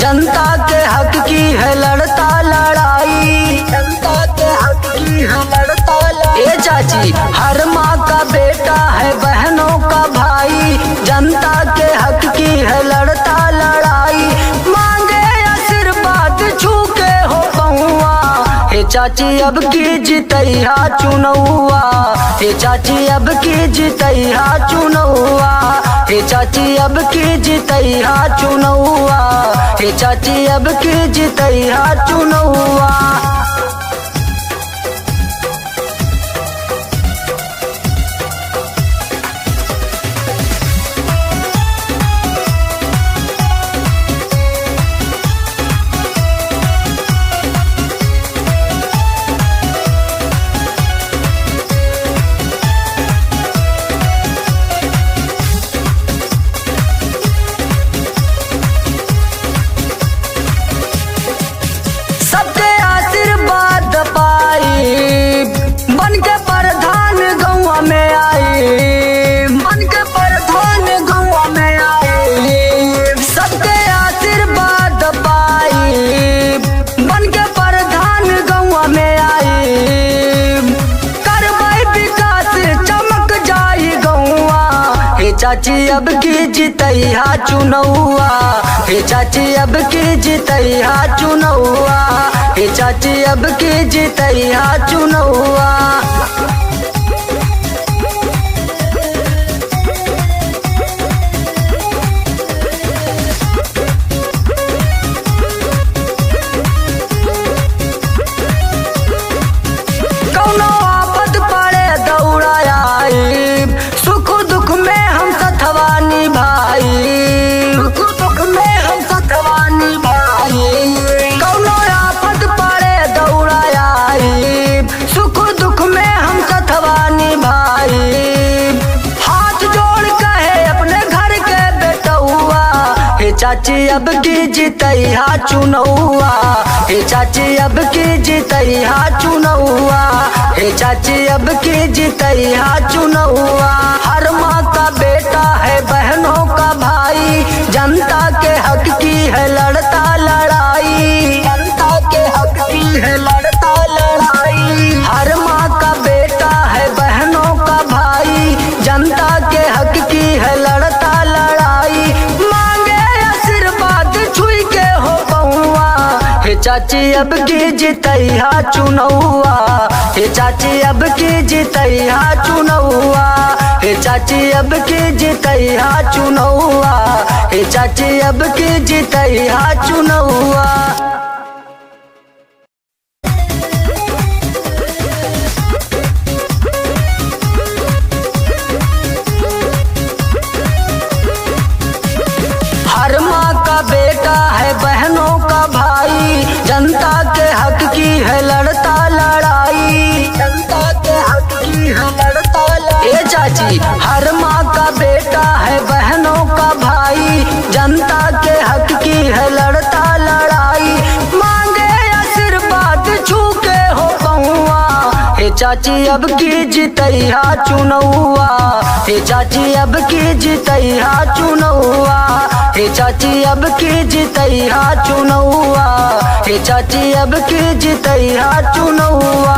जनता के हक की है लड़ता लड़ाई, जनता के हक की है लड़ता लड़ाई। ए चाची हर माँ का बेटा है बहनों का भाई, जनता के हक की है लड़ता लड़ाई। मांगे आशीर्वाद छू के हो पहुआ, हे चाची अब की जितैया चुनौआ, हे चाची अब की जितैया चुनौआ, हे चाची अब की जितैया चुनौआ, हे चाची अब की जितैया चुनौआ। चाची अब की जितैया चुनौआ, हे चाची अब की जितैया चुनौआ, हे चाची अब की जितैया चुनौआ। कौनो आफत पड़े दौड़ा आई, सुख दुख में हम सथवा निभाई, सुख दुख में हम सथवा निभाई। कौनो आफत पड़े दौड़ा आई, सुख दुख में हम सथवा निभाई। हाथ जोड़ कहे अपने घर के बेटौआ, हे चाची अब की जितैया चुनौआ, हे चाची अब की जितैया चुनौआ, हे चाची अब की जितैया चुनौआ। हर माँ का बेटा है बहनों का भाई, जनता के हक की है लड़ता लड़ाई, जनता के हक की है लड़ता लड़ाई। हर माँ का बेटा है बहनों का भाई, जनता के हक की है लड़ता लड़ाई। मांगे आशीर्वाद छुई के हो पहुआ, हे चाची अब की जितैया चुनौआ, हे चाची अब की जितैया चुनौआ, हे चाची अब की जितैया चुनौआ, हे चाची अब की जितैया चुनौआ। हर माँ का बेटा है बहनों का भाई, जनता के हक की है लड़ता लड़ाई, जनता के हक की है लड़ता लड़ाई। ए चाची हर माँ का बेटा है बहनों का भाई, जनता के हक की है लड़ता लड़ाई। मांगे आशीर्वाद छू के हो पहुआ, हे चाची अब की जितैया चुनौआ, हे चाची अब की जितैया चुनौआ, हे चाची अब की जितैया चुनौआ, हे चाची अब की जितैया चुनौआ।